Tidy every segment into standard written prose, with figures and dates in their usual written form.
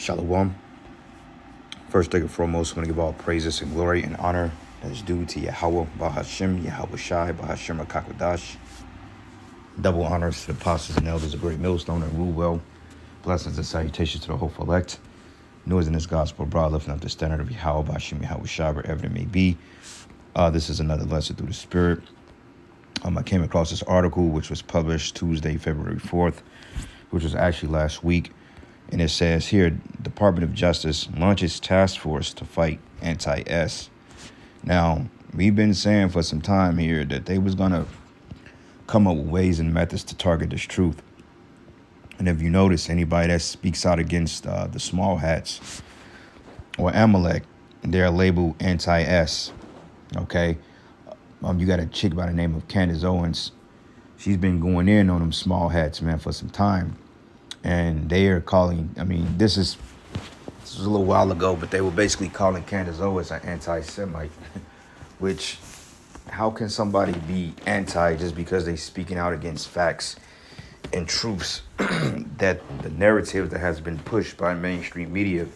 Shalom. First thing and foremost, I want to give all praises and glory and honor that is due to Yahweh, Bahashem, Yahweh Shai, Bahashem HaKakodash. Double honors to the apostles and elders of Great Millstone and rule well. Blessings and salutations to the hopeful elect. News in this gospel abroad, lifting up the standard of Yahweh, Bahashem, Yahweh Shai, wherever it may be. This is another lesson through the Spirit. I came across this article, which was published Tuesday, February 4th, which was actually last week. And it says here, Department of Justice launches task force to fight anti-S. Now, we've been saying for some time here that they was going to come up with ways and methods to target this truth. And if you notice, anybody that speaks out against the small hats or Amalek, they're labeled anti-S. Okay? You got a chick by the name of Candace Owens. She's been going in on them small hats, man, for some time. And they are calling, this was a little while ago, but they were basically calling Candace Owens an anti-Semite, which, how can somebody be anti just because they speaking out against facts and truths that the narrative that has been pushed by mainstream media,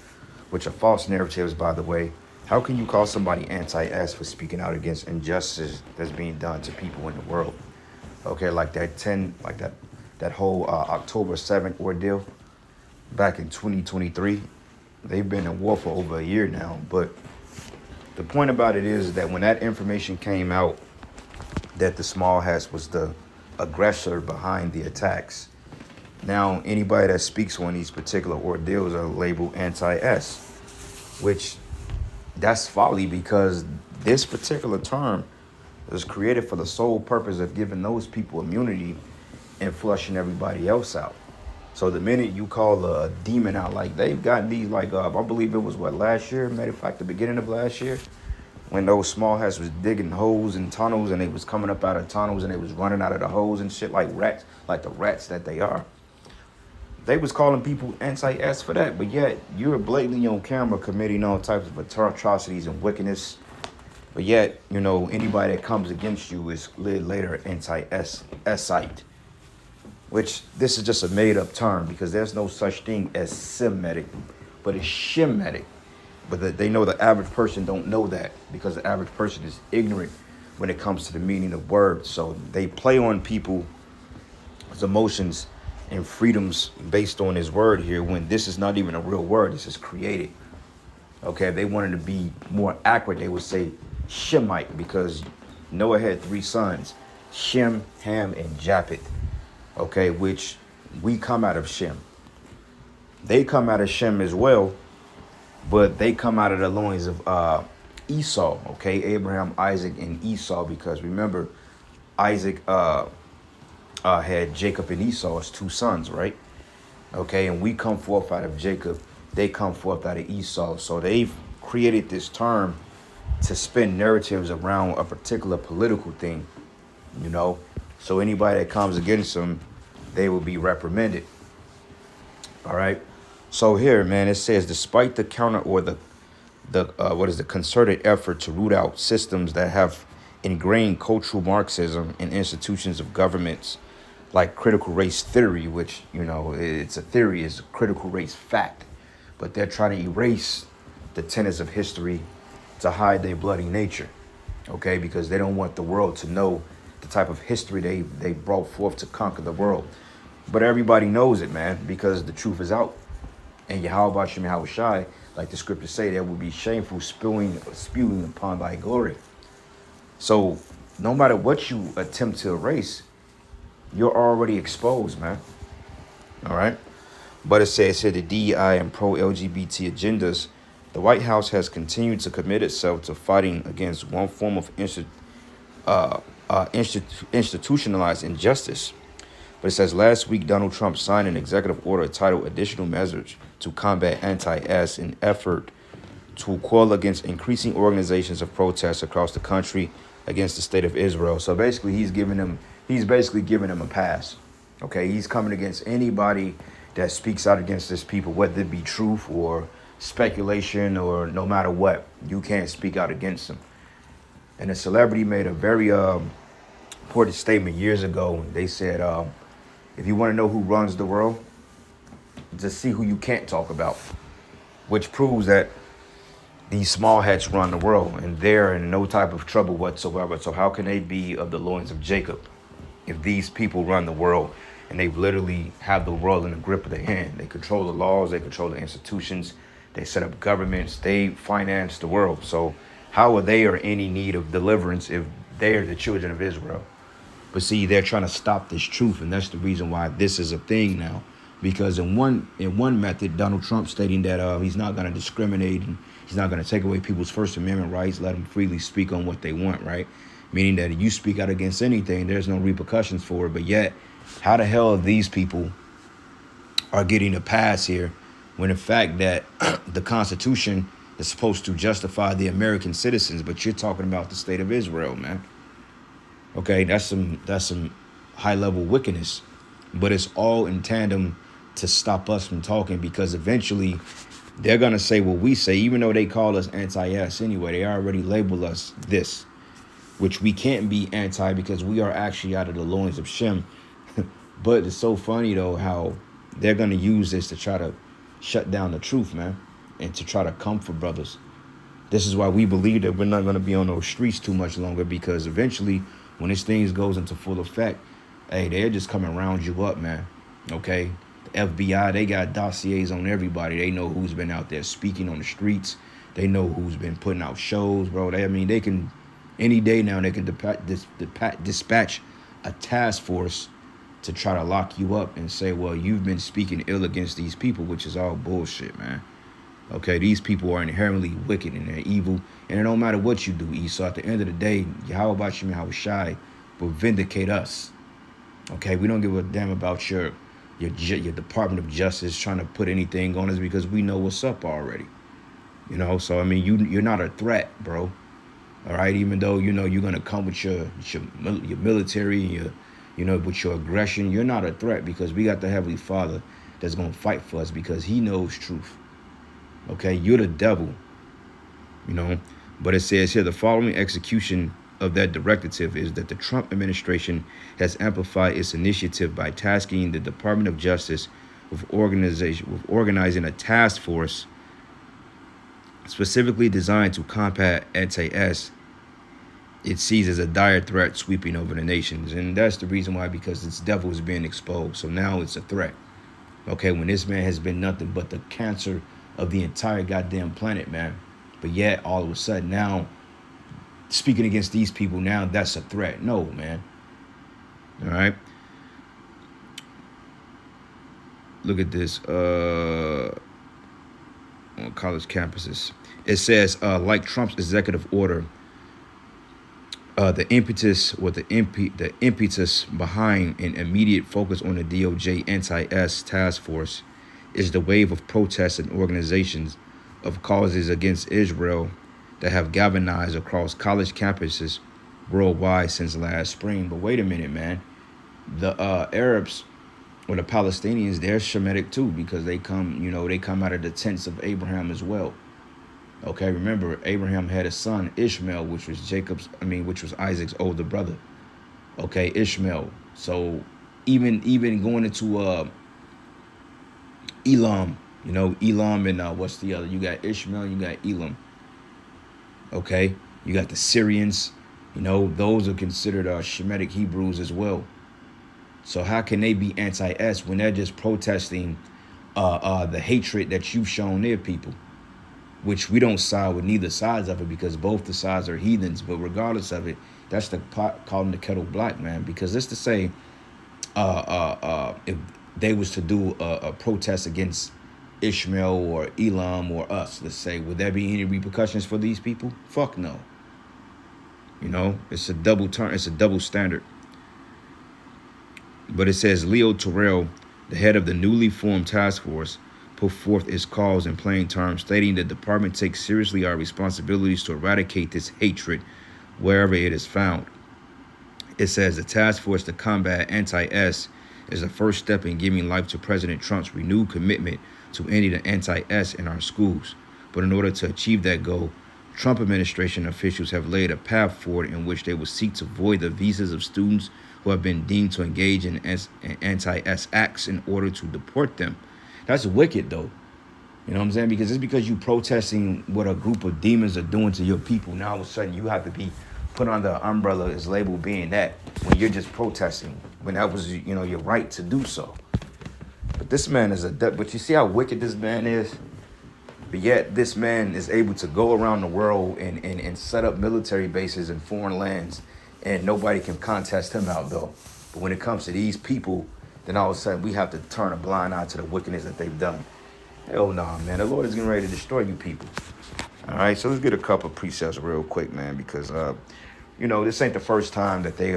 which are false narratives, by the way. How can you call somebody anti-S for speaking out against injustice that's being done to people in the world? Okay, like that whole October 7th ordeal back in 2023. They've been in war for over a year now. But the point about it is that when that information came out that the small hats was the aggressor behind the attacks, now anybody that speaks on these particular ordeals are labeled anti-S, which that's folly, because this particular term was created for the sole purpose of giving those people immunity and flushing everybody else out. So the minute you call a demon out, like they've gotten these, I believe it was last year, matter of fact, the beginning of last year, when those small hats was digging holes and tunnels, and they was coming up out of tunnels and they was running out of the holes and shit like rats, like the rats that they are. They was calling people anti-S for that, but yet you're blatantly on camera committing all types of atrocities and wickedness. But yet, anybody that comes against you is later anti-S-site. Which this is just a made-up term, because there's no such thing as Semitic, but it's Shemitic. But they know the average person don't know that, because the average person is ignorant when it comes to the meaning of words. So they play on people's emotions and freedoms based on his word here, when this is not even a real word. This is created. Okay, if they wanted to be more accurate, they would say Shemite, because Noah had 3 sons, Shem, Ham, and Japheth. Okay, which we come out of Shem. They come out of Shem as well, but they come out of the loins of Esau. Okay, Abraham, Isaac, and Esau, because remember, Isaac had Jacob and Esau as 2 sons, right? Okay, and we come forth out of Jacob. They come forth out of Esau. So they've created this term to spin narratives around a particular political thing, So anybody that comes against them, they will be reprimanded. All right. So here, man, it says, despite the counter or the concerted effort to root out systems that have ingrained cultural Marxism in institutions of governments, like critical race theory, which, it's a theory, is a critical race fact, but they're trying to erase the tenets of history to hide their bloody nature. Okay, because they don't want the world to know the type of history they brought forth to conquer the world. But everybody knows it, man, because the truth is out. And Yahweh Shem Yahweh Shai, like the scriptures say, that would be shameful spewing upon thy glory. So no matter what you attempt to erase, you're already exposed, man. All right. But it says here, the DEI and pro-LGBT agendas, the White House has continued to commit itself to fighting against one form of institutionalized injustice. But it says, last week, Donald Trump signed an executive order titled Additional Measures to Combat Anti-S, in effort to quell against increasing organizations of protests across the country against the state of Israel. So basically, he's giving them a pass. Okay, he's coming against anybody that speaks out against this people, whether it be truth or speculation or no matter what. You can't speak out against them. And a celebrity made a very important statement years ago. They said, if you want to know who runs the world, just see who you can't talk about. which proves that these small hats run the world, and they're in no type of trouble whatsoever. So how can they be of the loins of Jacob if these people run the world and they literally have the world in the grip of their hand? They control the laws, they control the institutions, they set up governments, they finance the world. So how are they or any need of deliverance if they're the children of Israel? But see, they're trying to stop this truth, and that's the reason why this is a thing now. Because in one method, Donald Trump stating that he's not going to discriminate and he's not going to take away people's First Amendment rights, let them freely speak on what they want, right? Meaning that if you speak out against anything, there's no repercussions for it. But yet, how the hell these people are getting a pass here when the fact that the Constitution is supposed to justify the American citizens, but you're talking about the state of Israel, man. Okay, that's some high level wickedness, but it's all in tandem to stop us from talking, because eventually they're gonna say what we say, even though they call us anti-us anyway. They already label us this, which we can't be anti because we are actually out of the loins of Shem. But it's so funny though how they're gonna use this to try to shut down the truth, man, and to try to comfort brothers. This is why we believe that we're not gonna be on those streets too much longer, because eventually, when this thing goes into full effect, hey, they're just coming round you up, man. Okay? The FBI, they got dossiers on everybody. They know who's been out there speaking on the streets. They know who's been putting out shows, bro. They can, any day now, they can dispatch a task force to try to lock you up and say, well, you've been speaking ill against these people, which is all bullshit, man. Okay, these people are inherently wicked and they're evil, and it don't matter what you do, Esau. At the end of the day, Yahweh Shem Yahweh Shai will vindicate us. Okay, we don't give a damn about your Department of Justice trying to put anything on us, because we know what's up already. You know, so I mean, you're not a threat, bro. All right, even though you know you're gonna come with your military, with your aggression, you're not a threat, because we got the Heavenly Father that's gonna fight for us, because He knows truth. Okay, you're the devil, but it says here the following execution of that directive is that the Trump administration has amplified its initiative by tasking the Department of Justice with organizing a task force specifically designed to combat anti-S it sees as a dire threat sweeping over the nations. And that's the reason why, because this devil is being exposed. So now it's a threat. Okay, when this man has been nothing but the cancer of the entire goddamn planet, man. But yet, all of a sudden, now, speaking against these people, now that's a threat. No, man. All right. Look at this. On college campuses. It says, like Trump's executive order, the impetus behind an immediate focus on the DOJ anti-S task force is the wave of protests and organizations of causes against Israel that have galvanized across college campuses worldwide since last spring. But wait a minute, man. The Arabs or the Palestinians, they're Shemitic too, because they come out of the tents of Abraham as well. Okay, remember, Abraham had a son, Ishmael, which was Isaac's older brother. Okay, Ishmael. So even going into Elam, Elam and what's the other? You got Ishmael, you got Elam. Okay, you got the Syrians. Those are considered Shemitic Hebrews as well. So how can they be anti-S when they're just protesting the hatred that you've shown their people? Which we don't side with neither sides of it, because both the sides are heathens. But regardless of it, that's the pot calling the kettle black, man. Because it's to say, if they was to do a protest against Ishmael or Elam or us, let's say, would there be any repercussions for these people? Fuck no. It's a double turn. It's a double standard. But it says Leo Terrell, the head of the newly formed task force, put forth its cause in plain terms, stating the department takes seriously our responsibilities to eradicate this hatred wherever it is found. It says the task force to combat anti-S is the first step in giving life to President Trump's renewed commitment to ending the anti-S in our schools. But in order to achieve that goal, Trump administration officials have laid a path forward in which they will seek to void the visas of students who have been deemed to engage in anti-S acts in order to deport them. That's wicked, though. You know what I'm saying? Because it's because you protesting what a group of demons are doing to your people. Now all of a sudden you have to be put under an umbrella as labeled being that when you're just protesting, when that was, your right to do so. But this man is but you see how wicked this man is? But yet this man is able to go around the world and set up military bases in foreign lands, and nobody can contest him out though. But when it comes to these people, then all of a sudden we have to turn a blind eye to the wickedness that they've done. Hell nah, man. The Lord is getting ready to destroy you people. All right, so let's get a couple of precepts real quick, man, because, this ain't the first time that they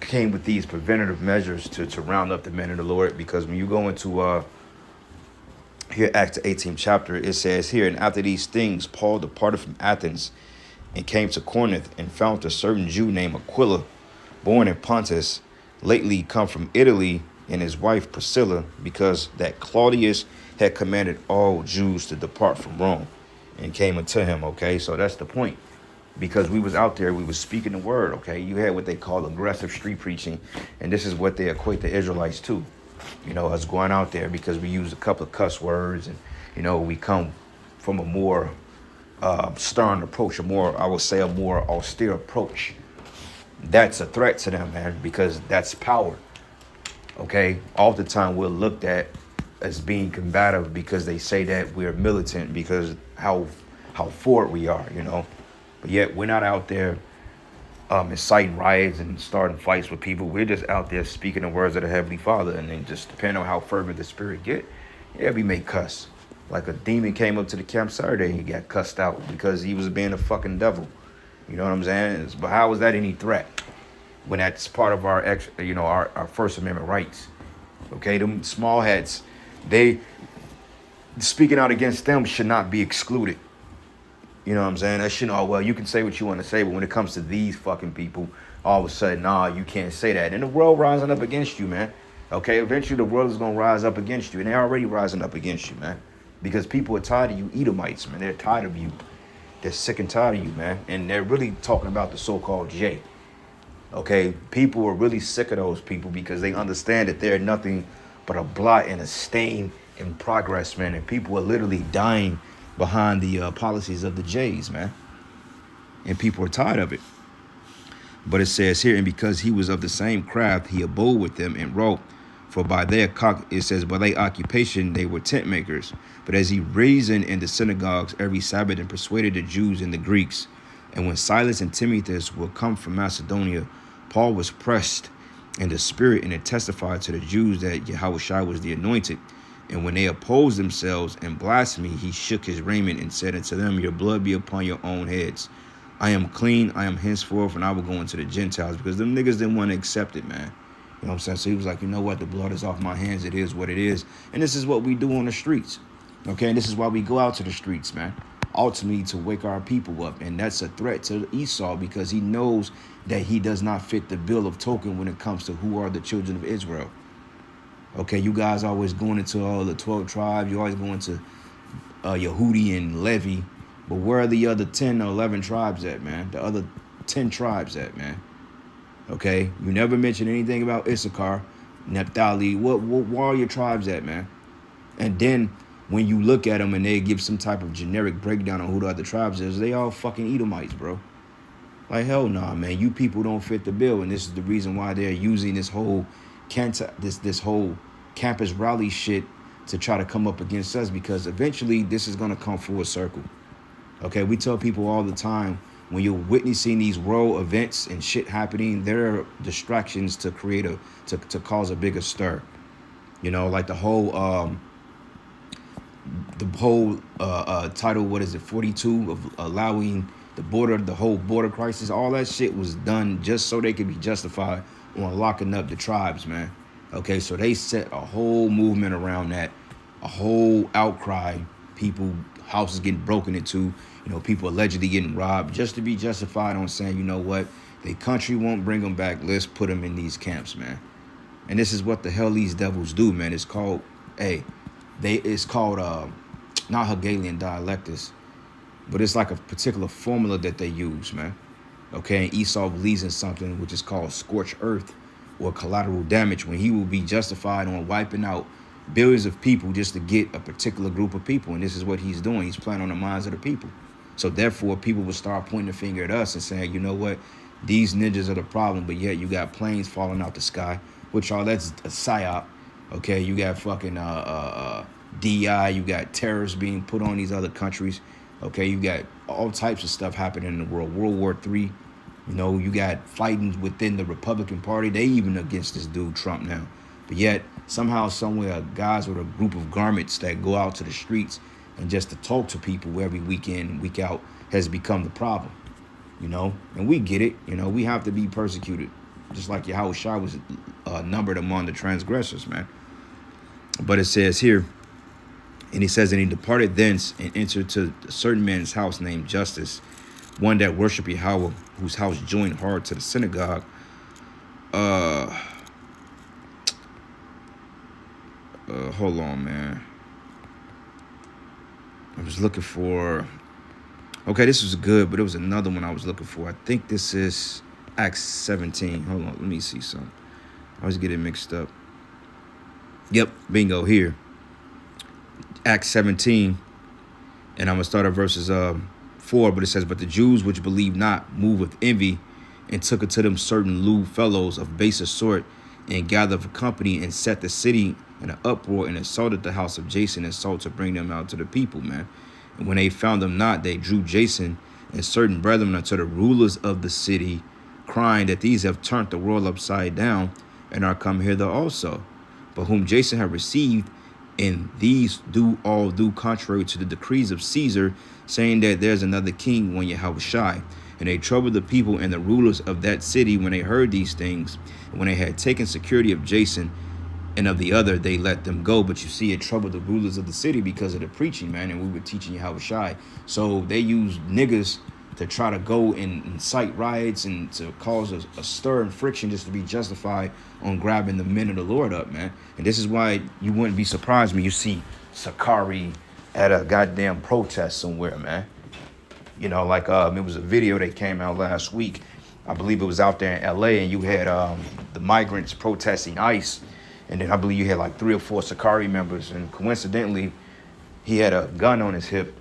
came with these preventative measures to round up the men of the Lord. Because when you go into here, Acts 18th chapter, it says here, and after these things, Paul departed from Athens and came to Corinth and found a certain Jew named Aquila, born in Pontus, lately come from Italy, and his wife Priscilla, because that Claudius had commanded all Jews to depart from Rome, and came unto him. Okay, so that's the point. Because we was out there, we was speaking the word. Okay, you had what they call aggressive street preaching, and this is what they equate the Israelites to. Us going out there because we use a couple of cuss words, and we come from a more stern approach, a more austere approach. That's a threat to them, man, because that's power. Okay, all the time we're looked at as being combative because they say that we're militant because how forward we are, But yet we're not out there inciting riots and starting fights with people. We're just out there speaking the words of the Heavenly Father, and then just depending on how fervent the Spirit get, we may cuss. Like a demon came up to the camp Saturday and he got cussed out because he was being a fucking devil. You know what I'm saying? But how is that any threat? When that's part of our First Amendment rights. Okay, them small hats, they speaking out against them should not be excluded. You know what I'm saying? That shouldn't, well, you can say what you want to say, but when it comes to these fucking people, all of a sudden, you can't say that. And the world rising up against you, man. Okay, eventually the world is going to rise up against you, and they're already rising up against you, man. Because people are tired of you Edomites, man. They're tired of you. They're sick and tired of you, man. And they're really talking about the so-called J. Okay, people are really sick of those people because they understand that they're nothing but a blot and a stain in progress, man. And people are literally dying behind the policies of the J's, man. And people are tired of it. But it says here, and because he was of the same craft, he abode with them and wrote. For by their occupation they were tent makers. But as he reasoned in the synagogues every Sabbath and persuaded the Jews and the Greeks, and when Silas and Timotheus were come from Macedonia, Paul was pressed in the spirit and it testified to the Jews that Yahushua was the anointed. And when they opposed themselves and blasphemed, he shook his raiment and said unto them, your blood be upon your own heads. I am clean, I am henceforth, and I will go into the Gentiles. Because them niggas didn't want to accept it, man. You know what I'm saying? So he was like, you know what? The blood is off my hands. It is what it is. And this is what we do on the streets. Okay? And this is why we go out to the streets, man. Ultimately to wake our people up. And that's a threat to Esau because he knows that he does not fit the bill of token when it comes to who are the children of Israel. Okay, you guys always going into all the 12 tribes. You always going to Yehudi and Levi. But where are the other 10 or 11 tribes at, man? The other 10 tribes at, man? Okay, you never mention anything about Issachar, Naphtali. Where are your tribes at, man? And then when you look at them and they give some type of generic breakdown on who the other tribes is, they all fucking Edomites, bro. Like, hell nah, man. You people don't fit the bill. And this is the reason why they're using this whole this whole campus rally shit to try to come up against us, because eventually this is going to come full circle. Okay, we tell people all the time, when you're witnessing these world events and shit happening, there are distractions to create to cause a bigger stir. You know, like the whole title, what is it, 42 of allowing the whole border crisis, all that shit was done just so they could be justified on locking up the tribes, man. Okay, so they set a whole movement around that, a whole outcry, people, houses getting broken into, people allegedly getting robbed, just to be justified on saying, you know what, the country won't bring them back, let's put them in these camps, man. And this is what the hell these devils do, man. It's called, not Hegelian dialectics, but it's like a particular formula that they use, man. Okay, and Esau believes in something which is called scorched earth or collateral damage, when he will be justified on wiping out billions of people just to get a particular group of people. And this is what he's doing. He's playing on the minds of the people. So therefore, people will start pointing the finger at us and saying, you know what, these ninjas are the problem, but yet you got planes falling out the sky, which that's a psyop. Okay, you got fucking DI, you got terrorists being put on these other countries. Okay, you got all types of stuff happening in the world. World War III. You know, you got fighting within the Republican Party. They even against this dude Trump now. But yet, somehow, somewhere, guys with a group of garments that go out to the streets and just to talk to people every weekend, week out, has become the problem. You know, and we get it. You know, we have to be persecuted, just like Yahweh Shai was numbered among the transgressors, man. But it says here, and he says, and he departed thence and entered to a certain man's house named Justice, one that worshiped Yahweh, whose house joined hard to the synagogue. Hold on, man. I was looking for. Okay, this was good, but it was another one I was looking for. I think this is Acts 17. Hold on, let me see something. I always get it mixed up. Yep, bingo, here. Acts 17, and I'm going to start at verses 4, but it says, but the Jews which believed not moved with envy and took unto them certain lewd fellows of baser sort and gathered a company and set the city in an uproar and assaulted the house of Jason and sought to bring them out to the people, man. And when they found them not, they drew Jason and certain brethren unto the rulers of the city, crying that these have turned the world upside down and are come hither also. But whom Jason had received, and these do contrary to the decrees of Caesar, saying that there's another king, one Yahweh Shai. And they troubled the people and the rulers of that city when they heard these things. And when they had taken security of Jason and of the other, they let them go. But you see, it troubled the rulers of the city because of the preaching, man. And we were teaching Yahweh Shai. So they used niggas to try to go and incite riots and to cause a stir and friction just to be justified on grabbing the men of the Lord up, man. And this is why you wouldn't be surprised when you see Sakari at a goddamn protest somewhere, man. You know, like it was a video that came out last week. I believe it was out there in LA, and you had the migrants protesting ICE. And then I believe you had like 3 or 4 Sakari members. And coincidentally, he had a gun on his hip.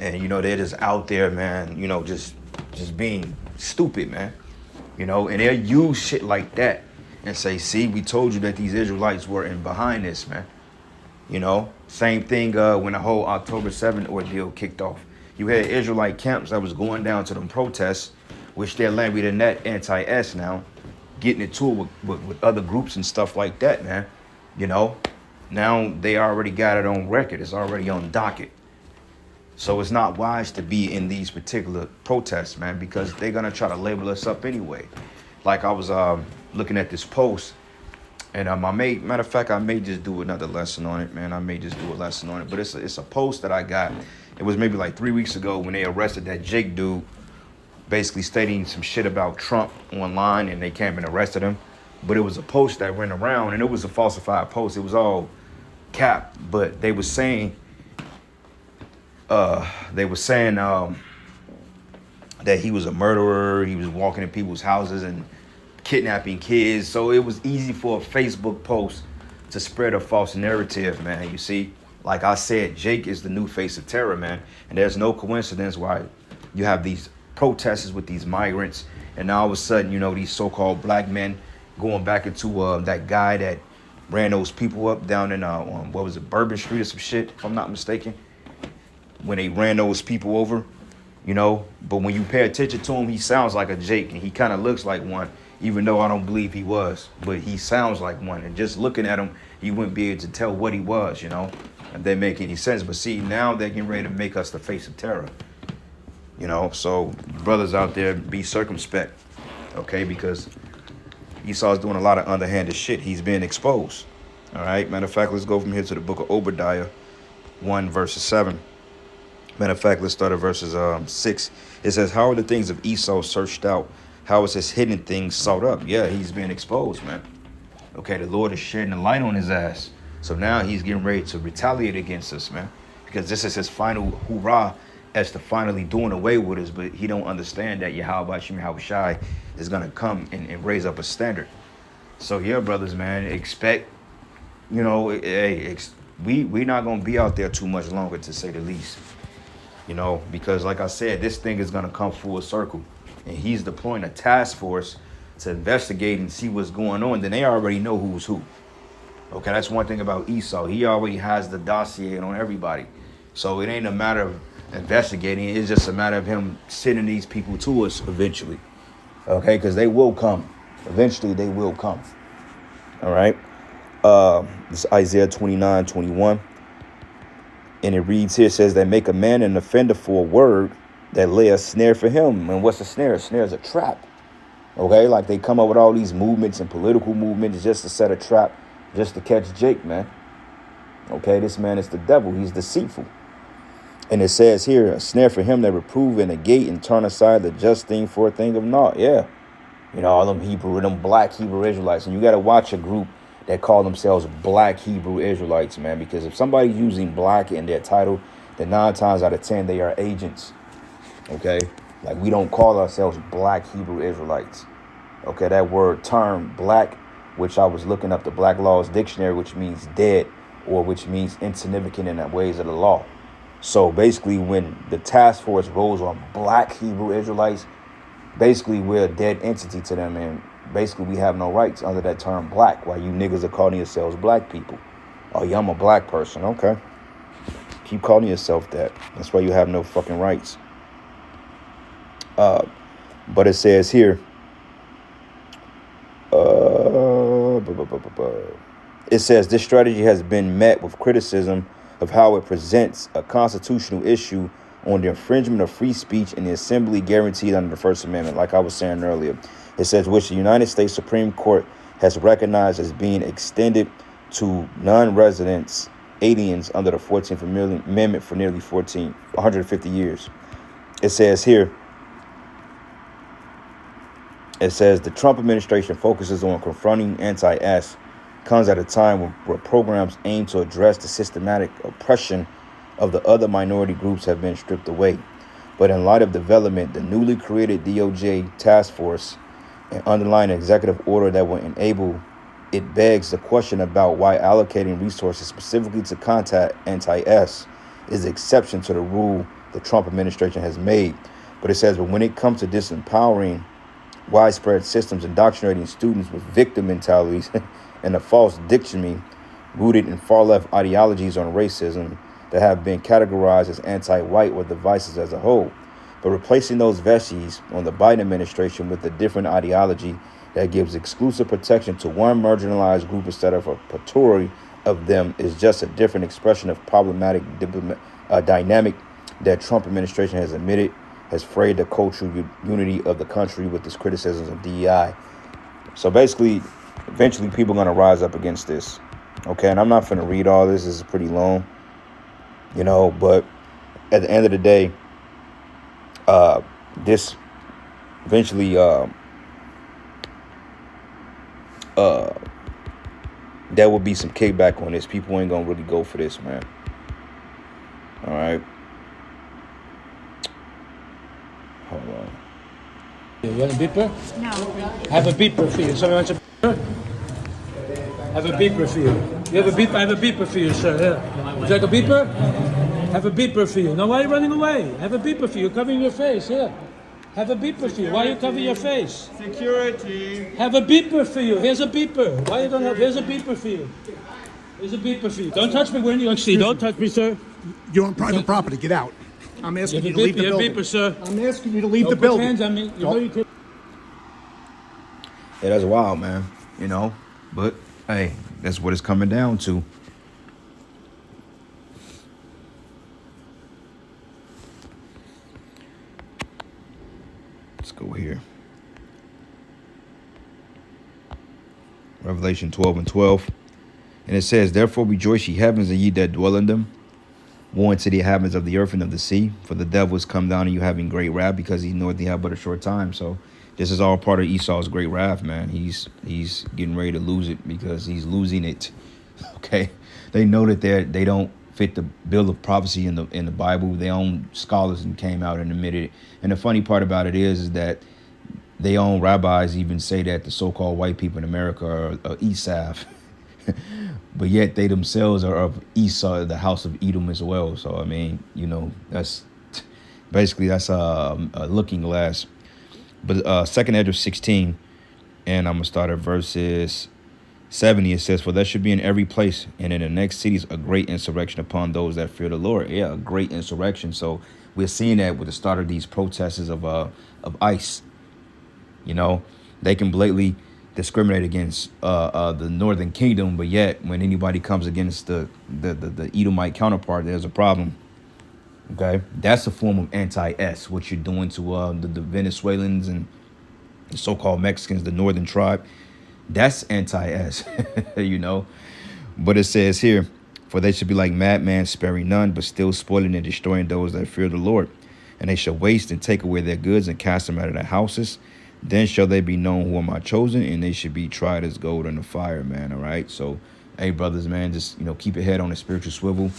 And, you know, they're just out there, man, you know, just being stupid, man. You know, and they'll use shit like that and say, see, we told you that these Israelites were in behind this, man. You know, same thing when the whole October 7th ordeal kicked off. You had Israelite camps that was going down to them protests, which they're landing in that anti-S now, getting into it with other groups and stuff like that, man. You know, now they already got it on record. It's already on docket. So it's not wise to be in these particular protests, man, because they're going to try to label us up anyway. Like I was looking at this post, and matter of fact, I may just do another lesson on it, man. I may just do a lesson on it. But it's a post that I got. It was maybe like 3 weeks ago when they arrested that Jake dude, basically stating some shit about Trump online, and they came and arrested him. But it was a post that went around, and it was a falsified post. It was all cap, but they were saying that he was a murderer. He was walking in people's houses and kidnapping kids. So it was easy for a Facebook post to spread a false narrative, man. You see, like I said, Jake is the new face of terror, man. And there's no coincidence why you have these protesters with these migrants, and now all of a sudden, you know, these so-called black men going back into that guy that ran those people up down in what was it, Bourbon Street or some shit, if I'm not mistaken, when they ran those people over, you know. But when you pay attention to him, he sounds like a Jake, and he kind of looks like one, even though I don't believe he was, but he sounds like one. And just looking at him, you wouldn't be able to tell what he was, you know, if they make any sense. But see, now they're getting ready to make us the face of terror, you know. So brothers out there, be circumspect, okay, because Esau's doing a lot of underhanded shit. He's being exposed. All right. Matter of fact, let's go from here to the book of Obadiah 1 verses 7. Matter of fact, let's start at verses 6. It says, how are the things of Esau searched out? How is his hidden things sought up? Yeah, he's being exposed, man. Okay, the Lord is shedding the light on his ass. So now he's getting ready to retaliate against us, man. Because this is his final hoorah as to finally doing away with us. But he don't understand that Yahweh Shai is going to come and raise up a standard. So yeah, brothers, man, expect You know, hey, we not gonna be out there too much longer, to say the least. You know, because like I said, this thing is gonna come full circle, and he's deploying a task force to investigate and see what's going on. Then they already know who's who. Okay, that's one thing about Esau. He already has the dossier on everybody, so it ain't a matter of investigating. It's just a matter of him sending these people to us eventually. Okay, because they will come. Eventually, they will come. All right. This is Isaiah 29:21. And it reads here, it says, they make a man an offender for a word that lay a snare for him. And what's a snare? A snare is a trap. Okay, like they come up with all these movements and political movements just to set a trap, just to catch Jake, man. Okay, this man is the devil. He's deceitful. And it says here, a snare for him that reprove and negate and turn aside the just thing for a thing of naught. Yeah. You know, all them black Hebrew Israelites. And you got to watch a group that call themselves black Hebrew Israelites, man, because if somebody's using black in their title, then 9 times out of 10, they are agents. Okay. Like, we don't call ourselves black Hebrew Israelites. Okay. That word term black, which I was looking up the Black Laws Dictionary, which means dead, or which means insignificant in the ways of the law. So basically, when the task force rolls on black Hebrew Israelites, basically we're a dead entity to them, and basically we have no rights under that term black. While you niggas are calling yourselves black people. Oh yeah, I'm a black person. Okay. Keep calling yourself that. That's why you have no fucking rights. But it says here, it says this strategy has been met with criticism of how it presents a constitutional issue on the infringement of free speech in the assembly guaranteed under the First Amendment, like I was saying earlier. It says, which the United States Supreme Court has recognized as being extended to non-residents, aliens under the 14th Amendment for nearly 150 years. It says here, it says the Trump administration focuses on confronting anti-S comes at a time where programs aimed to address the systematic oppression of the other minority groups have been stripped away. But in light of development, the newly created DOJ task force and underlying executive order that will enable it begs the question about why allocating resources specifically to combat anti-S is the exception to the rule the Trump administration has made. But it says, but when it comes to disempowering widespread systems, indoctrinating students with victim mentalities and a false dichotomy rooted in far-left ideologies on racism that have been categorized as anti-white or divisive as a whole, but replacing those vestiges on the Biden administration with a different ideology that gives exclusive protection to one marginalized group instead of a plethora of them is just a different expression of problematic dynamic that Trump administration has admitted has frayed the cultural unity of the country with its criticisms of DEI. So basically, eventually people are going to rise up against this. Okay, and I'm not going to read all this. This is pretty long, you know, but at the end of the day, this eventually there will be some kickback on this. People ain't gonna really go for this, man. All right. Hold on. You want a beeper? No. I have a beeper for you. Somebody wants a beeper? I have a beeper for you. You have a beeper? I have a beeper for you, sir. Here. Would you like a beeper? Have a beeper for you. Now, why are you running away? Have a beeper for you. You're covering your face. Here. Have a beeper for you. Why are you covering your face? Security. Have a beeper for you. Here's a beeper. Why you don't have? Here's a beeper for you. Here's a beeper for you. Don't touch me. We're in New York City. Don't touch me, sir. You're on private property. Get out. I'm asking you to leave the building. Beeper, sir. I'm asking you to leave the Don't put building. hands on me. You know you can. Yeah, that's wild, man. You know, but hey, that's what it's coming down to. Let's go here. Revelation 12:12. And it says, therefore rejoice, ye heavens, and ye that dwell in them. Woe unto the inhabitants of the earth and of the sea, for the devil is come down on you having great wrath, because he knoweth he have but a short time. So this is all part of Esau's great wrath, man. He's getting ready to lose it because he's losing it. Okay, they know that they don't fit the bill of prophecy in the Bible. Their own scholars and came out and admitted it. And the funny part about it is that their own rabbis even say that the so-called white people in America are Esav. but yet they themselves are of Esau, the house of Edom as well. So I mean, you know, that's basically that's a looking glass. But second Ezra 16, and I'm gonna start at verses 70. It says, "For there should be in every place and in the next cities a great insurrection upon those that fear the Lord." Yeah, a great insurrection. So we're seeing that with the start of these protests of ICE. You know, they can blatantly discriminate against the Northern Kingdom, but yet when anybody comes against the Edomite counterpart, there's a problem. Okay, that's a form of anti-S. What you're doing to the Venezuelans and the so-called Mexicans, the Northern tribe, that's anti-S. You know. But it says here, "For they should be like madmen, sparing none, but still spoiling and destroying those that fear the Lord. And they shall waste and take away their goods and cast them out of their houses. Then shall they be known who are my chosen, and they should be tried as gold in the fire," man. All right. So, hey, brothers, man, just, you know, keep your head on a spiritual swivel.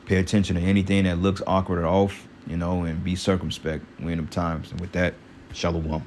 Pay attention to anything that looks awkward or off, you know, and be circumspect. We're in them times. And with that, shalom.